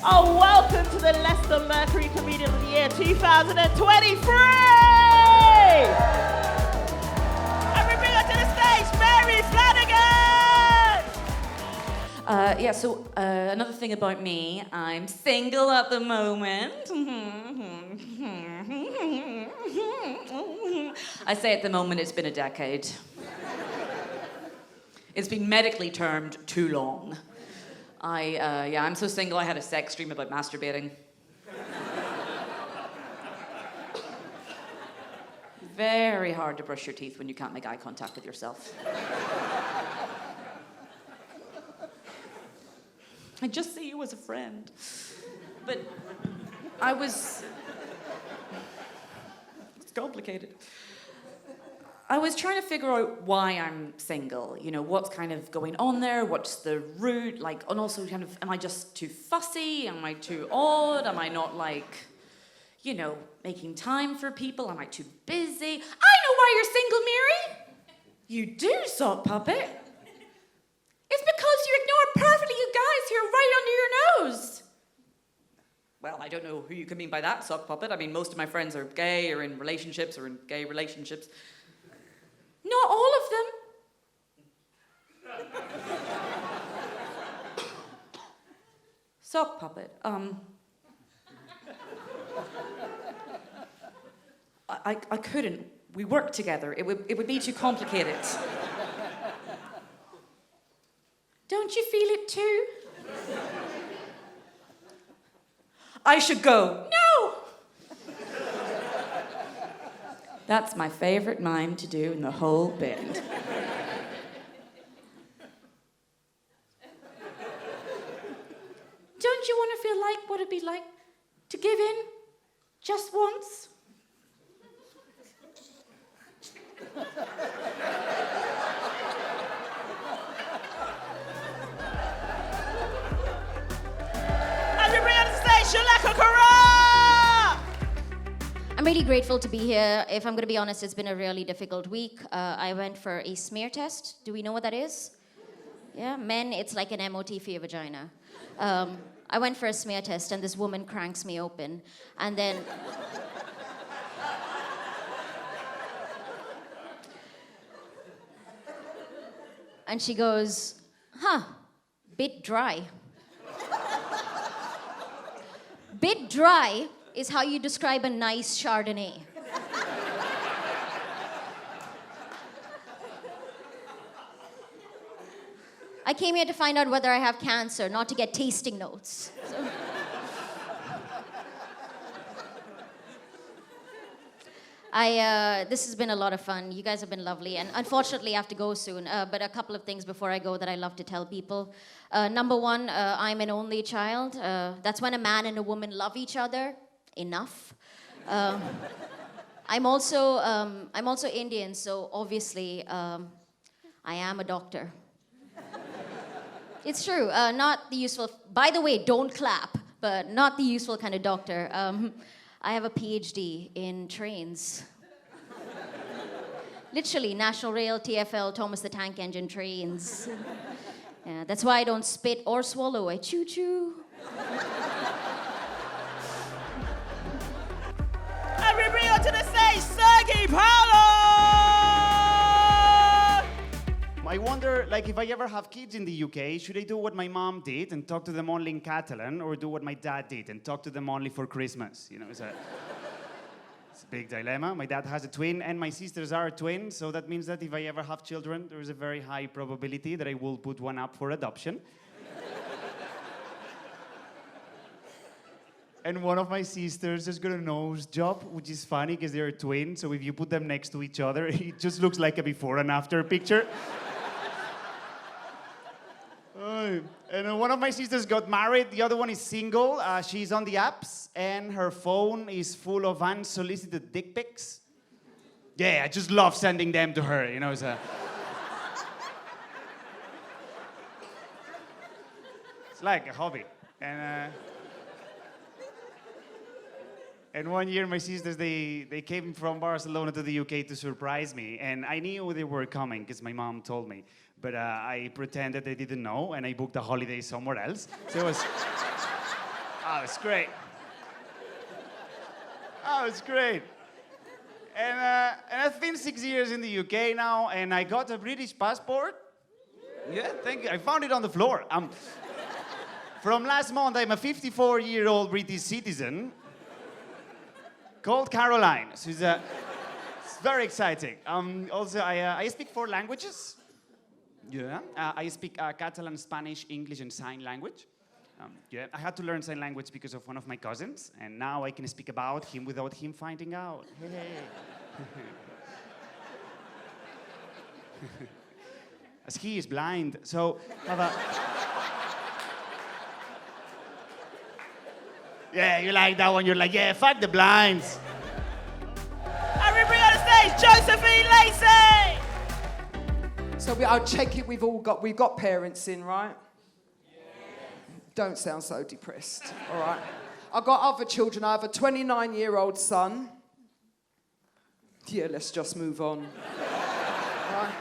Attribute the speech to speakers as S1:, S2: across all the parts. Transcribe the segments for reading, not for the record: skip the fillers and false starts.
S1: Oh, welcome to the Leicester Mercury Comedian of the Year 2023! And we bring her to the stage, Mary Flanagan!
S2: Another thing about me, I'm single at the moment. I say at the moment, it's been a decade. It's been medically termed too long. I'm so single, I had a sex dream about masturbating. Very hard to brush your teeth when you can't make eye contact with yourself. I just see you as a friend. But it's complicated. I was trying to figure out why I'm single. You know, what's kind of going on there? What's the root? Like, and also kind of, am I just too fussy? Am I too odd? Am I not making time for people? Am I too busy? I know why you're single, Mary. You do, sock puppet. It's because you ignore perfectly you guys who are right under your nose. Well, I don't know who you can mean by that, sock puppet. I mean, most of my friends are gay or in relationships or in gay relationships. Not all of them. Sock puppet, I couldn't. We work together. It would be too complicated. Don't you feel it too? I should go. No! That's my favorite mime to do in the whole band. Don't you want to feel like what it'd be like to give in just once?
S1: And we bring on the stage, Shalaka Kara!
S3: I'm really grateful to be here. If I'm going to be honest, it's been a really difficult week. I went for a smear test. Do we know what that is? Yeah, men, it's like an MOT for your vagina. I went for a smear test, and this woman cranks me open, and then... and she goes, bit dry. Bit dry is how you describe a nice Chardonnay. I came here to find out whether I have cancer, not to get tasting notes. So. This has been a lot of fun. You guys have been lovely, and unfortunately I have to go soon, but a couple of things before I go that I love to tell people. Number one, I'm an only child. That's when a man and a woman love each other enough. I'm also Indian, so obviously I am a doctor. It's true, not the useful, by the way, don't clap, but not the useful kind of doctor. I have a PhD in trains. Literally, National Rail, TfL, Thomas the Tank Engine trains. Yeah, that's why I don't spit or swallow, I choo-choo.
S1: And we bring on to the stage, Sergei Paolo!
S4: I wonder, if I ever have kids in the UK, should I do what my mom did and talk to them only in Catalan, or do what my dad did and talk to them only for Christmas? It's a big dilemma. My dad has a twin, and my sisters are twins, so that means that if I ever have children, there is a very high probability that I will put one up for adoption. And one of my sisters has got a nose job, which is funny because they're twins, so if you put them next to each other, it just looks like a before and after picture. And one of my sisters got married, the other one is single. She's on the apps, and her phone is full of unsolicited dick pics. Yeah, I just love sending them to her, It's like a hobby. And one year, my sisters, they came from Barcelona to the UK to surprise me. And I knew they were coming because my mom told me. But I pretended I didn't know, and I booked a holiday somewhere else. So it was... Oh, it's great. Oh, it's great. And I've been 6 years in the UK now, and I got a British passport. Yeah, thank you. I found it on the floor. From last month, I'm a 54-year-old British citizen called Caroline. So it's very exciting. Also, I speak 4 languages. Yeah. I speak Catalan, Spanish, English, and sign language. Yeah. I had to learn sign language because of one of my cousins, and now I can speak about him without him finding out. Hey. As he is blind, so yeah, you like that one? You're like, yeah, fuck the blinds.
S1: And we bring on the stage Josephine Lacey.
S5: So I'll check it. We've got parents in, right? Don't sound so depressed, all right? I've got other children. I have a 29-year-old son. Yeah, let's just move on. Right?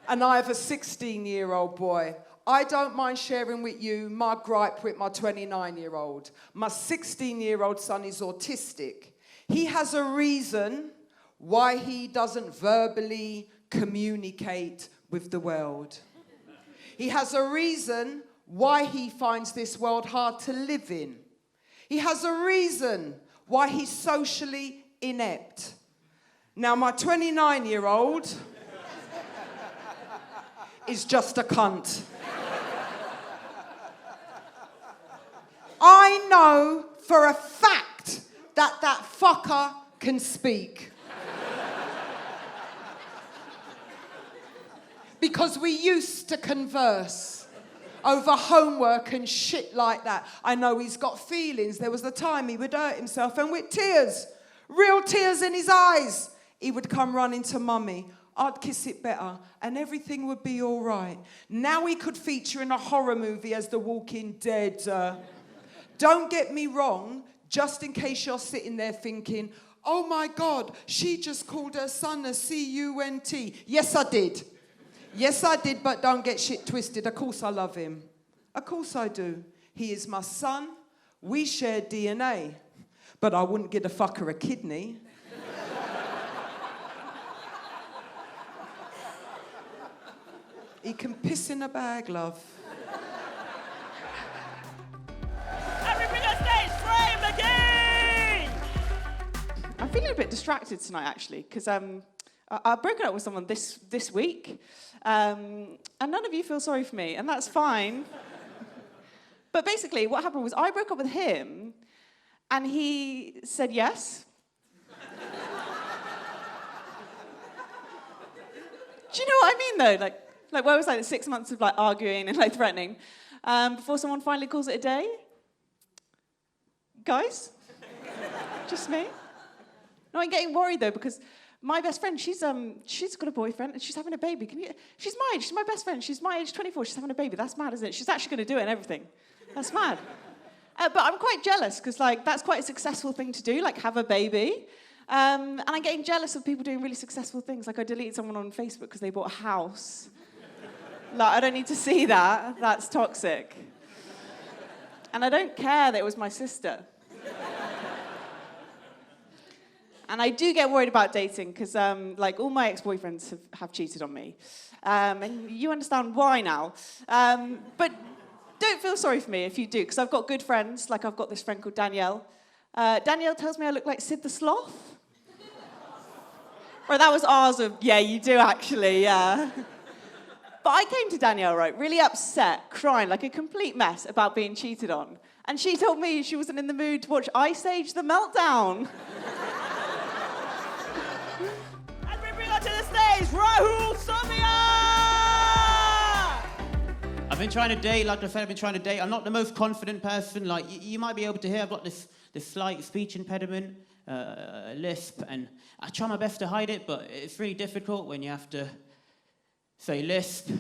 S5: And I have a 16-year-old boy. I don't mind sharing with you my gripe with my 29-year-old. My 16-year-old son is autistic. He has a reason why he doesn't verbally communicate with the world. He has a reason why he finds this world hard to live in. He has a reason why he's socially inept. Now, my 29-year-old is just a cunt. I know for a fact that fucker can speak. Because we used to converse over homework and shit like that. I know he's got feelings. There was a time he would hurt himself, and with tears, real tears in his eyes, he would come running to mummy. I'd kiss it better, and everything would be all right. Now he could feature in a horror movie as the Walking Dead. Don't get me wrong, just in case you're sitting there thinking, oh my God, she just called her son a C-U-N-T. Yes, I did. Yes, I did, but don't get shit twisted. Of course I love him. Of course I do. He is my son. We share DNA. But I wouldn't give a fucker a kidney. He can piss in a bag, love.
S1: And we bring on stage Frame again.
S6: I'm feeling a bit distracted tonight, actually, because I've broken up with someone this week, and none of you feel sorry for me, and that's fine. But basically, what happened was I broke up with him, and he said yes. Do you know what I mean, though? Like where was I? 6 months of arguing and threatening, before someone finally calls it a day. Guys, just me. No, I'm getting worried though because my best friend, she's got a boyfriend and she's having a baby. She's my age. She's my best friend. She's my age, 24. She's having a baby. That's mad, isn't it? She's actually going to do it and everything. That's mad. But I'm quite jealous because that's quite a successful thing to do, have a baby. And I'm getting jealous of people doing really successful things. I deleted someone on Facebook because they bought a house. I don't need to see that. That's toxic. And I don't care that it was my sister. And I do get worried about dating because, all my ex-boyfriends have cheated on me. And you understand why now. But don't feel sorry for me if you do, because I've got good friends. I've got this friend called Danielle. Danielle tells me I look like Sid the Sloth. Or that was ours of, yeah, you do actually, yeah. But I came to Danielle, really upset, crying like a complete mess about being cheated on. And she told me she wasn't in the mood to watch Ice Age The Meltdown.
S1: And we bring on to the stage Rahul Somia.
S7: I've been trying to date, like I said, I've been trying to date. I'm not the most confident person. You might be able to hear, I've got this slight speech impediment, lisp, and I try my best to hide it, but it's really difficult when you have to say lisp.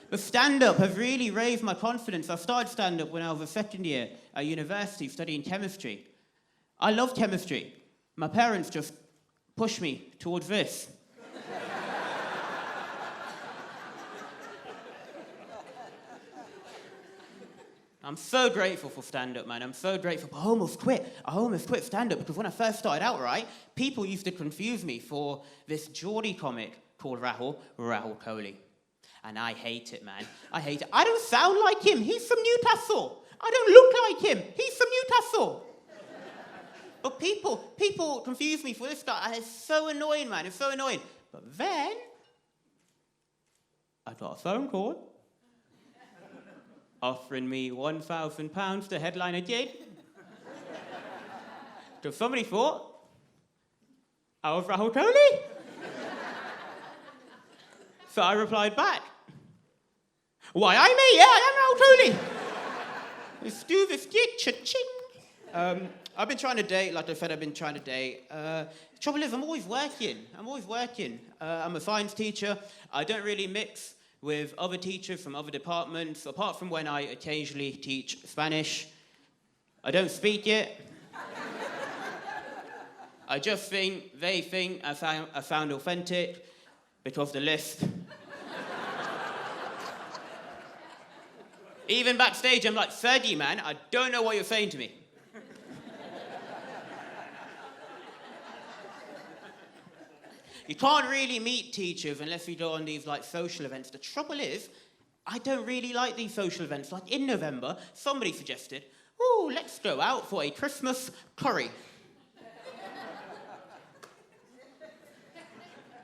S7: But stand-up have really raised my confidence. I started stand-up when I was a second year at university studying chemistry. I love chemistry. My parents just pushed me towards this. I'm so grateful for stand-up, man. I'm so grateful. But I almost quit stand-up because when I first started out, right, people used to confuse me for this Geordie comic called Rahul Kohli. And I hate it, man. I hate it. I don't sound like him. He's from Newcastle. I don't look like him. He's from Newcastle. But people confuse me for this guy. And it's so annoying, man. It's so annoying. But then I got a phone call offering me £1,000 to headline a gig. So somebody thought I was Rahul Kohli. So I replied back, why, I'm me, yeah, I am Rahul Kohli. Let's do this gig, cha-ching. I've been trying to date, like I said, I've been trying to date. Trouble is, I'm always working. I'm a science teacher. I don't really mix with other teachers from other departments, apart from when I occasionally teach Spanish. I don't speak it. I just think they think I sound authentic because the list. Even backstage, I'm like, Sergi, man, I don't know what you're saying to me. You can't really meet teachers unless you go on these like social events. The trouble is, I don't really like these social events. Like in November, somebody suggested, oh, let's go out for a Christmas curry.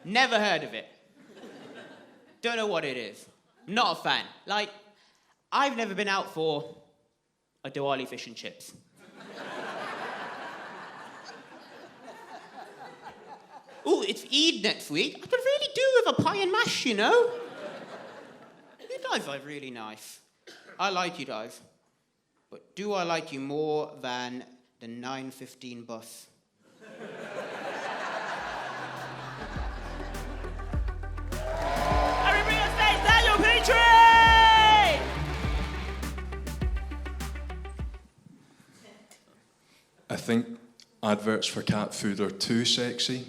S7: Never heard of it. Don't know what it is. Not a fan. Like, I've never been out for a Diwali fish and chips. Oh, it's Eid next week. I could really do with a pie and mash, you know? You guys are really nice. I like you guys. But do I like you more than the 9:15 bus?
S1: Everybody on stage, Daniel Petrie!
S8: I think adverts for cat food are too sexy.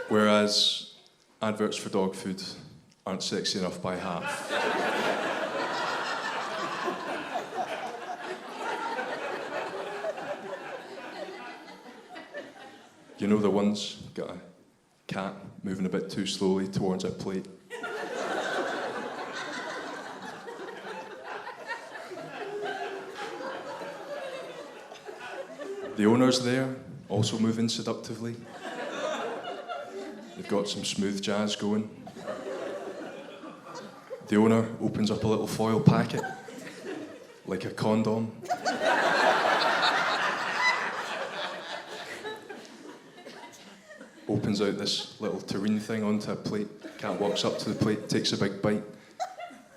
S8: Whereas adverts for dog food aren't sexy enough by half. You know the ones got a cat moving a bit too slowly towards a plate. The owner's there, also moving seductively. They've got some smooth jazz going. The owner opens up a little foil packet, like a condom. Opens out this little terrine thing onto a plate. Cat walks up to the plate, takes a big bite.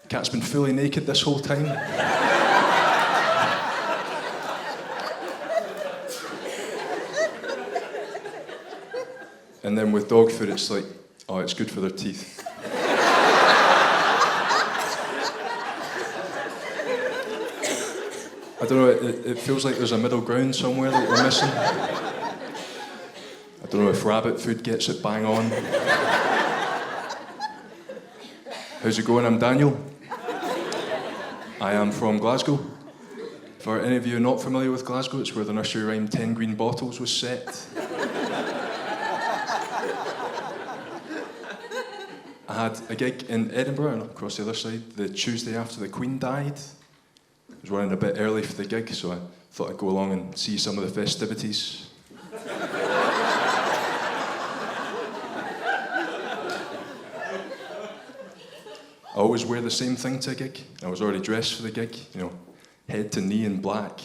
S8: Cat's been fully naked this whole time. And then with dog food, it's like, oh, it's good for their teeth. I don't know, it feels like there's a middle ground somewhere that we're missing. I don't know if rabbit food gets it bang on. How's it going? I'm Daniel. I am from Glasgow. For any of you not familiar with Glasgow, it's where the nursery rhyme 10 Green Bottles was set. I had a gig in Edinburgh and across the other side the Tuesday after the Queen died. I was running a bit early for the gig, so I thought I'd go along and see some of the festivities. I always wear the same thing to a gig. I was already dressed for the gig, you know, head to knee in black.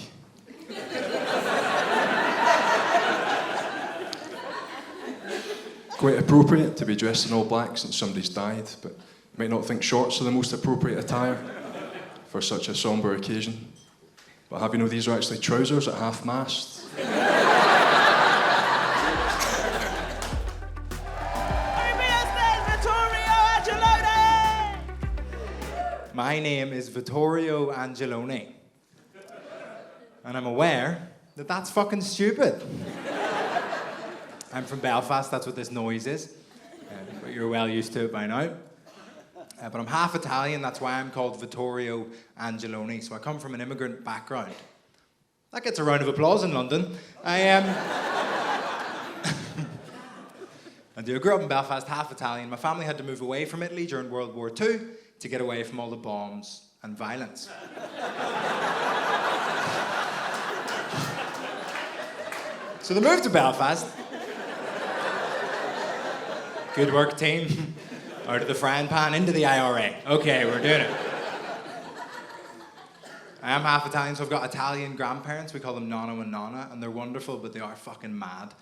S8: Quite appropriate to be dressed in all black since somebody's died, but you might not think shorts are the most appropriate attire for such a sombre occasion. But have you know these are actually trousers at half-mast?
S9: My name is Vittorio Angeloni. And I'm aware that that's fucking stupid. I'm from Belfast, that's what this noise is. you're well used to it by now. But I'm half Italian, that's why I'm called Vittorio Angeloni. So I come from an immigrant background. That gets a round of applause in London. I grew up in Belfast, half Italian. My family had to move away from Italy during World War II to get away from all the bombs and violence. So they moved to Belfast. Good work, team. Out of the frying pan, into the IRA. Okay, we're doing it. I am half Italian, so I've got Italian grandparents. We call them Nonno and Nonna, and they're wonderful, but they are fucking mad.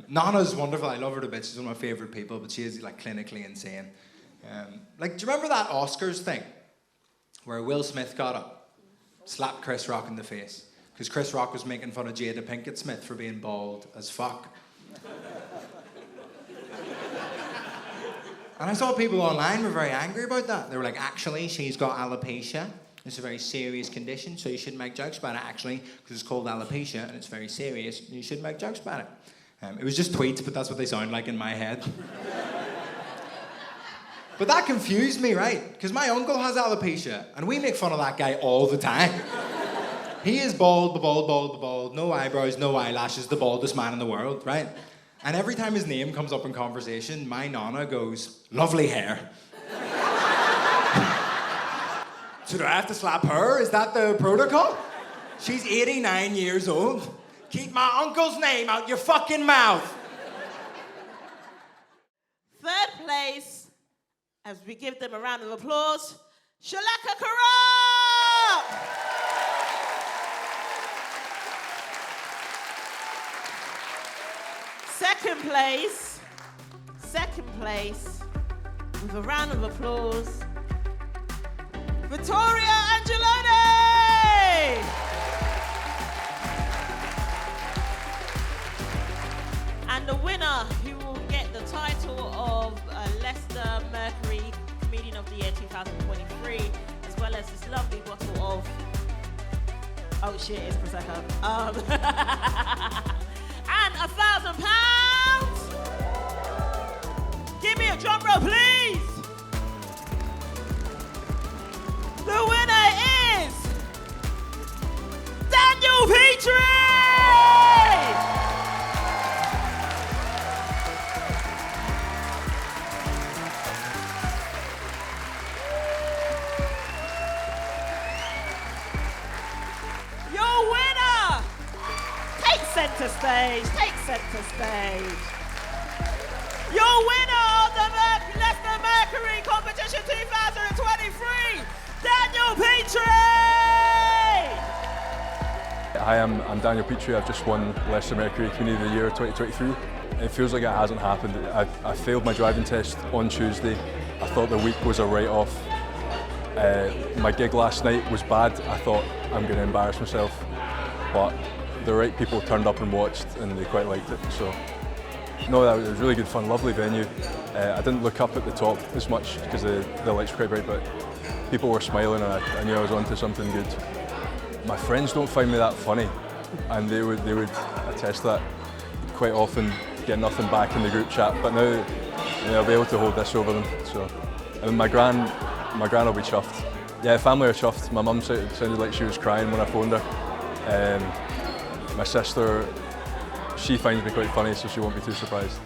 S9: Nonna's wonderful. I love her to bits. She's one of my favourite people, but she is like clinically insane. Do you remember that Oscars thing where Will Smith got up, slapped Chris Rock in the face because Chris Rock was making fun of Jada Pinkett Smith for being bald as fuck? And I saw people online were very angry about that. They were like, actually, she's got alopecia. It's a very serious condition, so you shouldn't make jokes about it, actually, because it's called alopecia, and it's very serious, and you shouldn't make jokes about it. It was just tweets, but that's what they sound like in my head. But that confused me, right? Because my uncle has alopecia, and we make fun of that guy all the time. He is bald, no eyebrows, no eyelashes, the baldest man in the world, right? And every time his name comes up in conversation, my nonna goes, lovely hair. So do I have to slap her? Is that the protocol? She's 89 years old. Keep my uncle's name out your fucking mouth.
S1: Third place, as we give them a round of applause, Shalaka Karab! Second place, with a round of applause, Vittoria Angeloni! And the winner, who will get the title of Leicester Mercury Comedian of the Year 2023, as well as this lovely bottle of, oh shit, it's Prosecco. And £1,000. Give me a drum roll, please. The winner is Daniel Petrie! Your winner! Take center stage. Your winner of the Leicester Mercury Competition 2023, Daniel Petrie!
S10: Hi, I'm Daniel Petrie. I've just won Leicester Mercury Comedian of the Year 2023. It feels like it hasn't happened. I failed my driving test on Tuesday. I thought the week was a write-off. My gig last night was bad. I thought I'm going to embarrass myself, but the right people turned up and watched, and they quite liked it. So, no, it was really good fun. Lovely venue. I didn't look up at the top as much because the lights were quite bright, but people were smiling, and I knew I was onto something good. My friends don't find me that funny, and they would attest that. Quite often get nothing back in the group chat, but now I'll be able to hold this over them. So, and my gran will be chuffed. Yeah, family are chuffed. My mum sounded like she was crying when I phoned her. My sister, she finds me quite funny, so she won't be too surprised.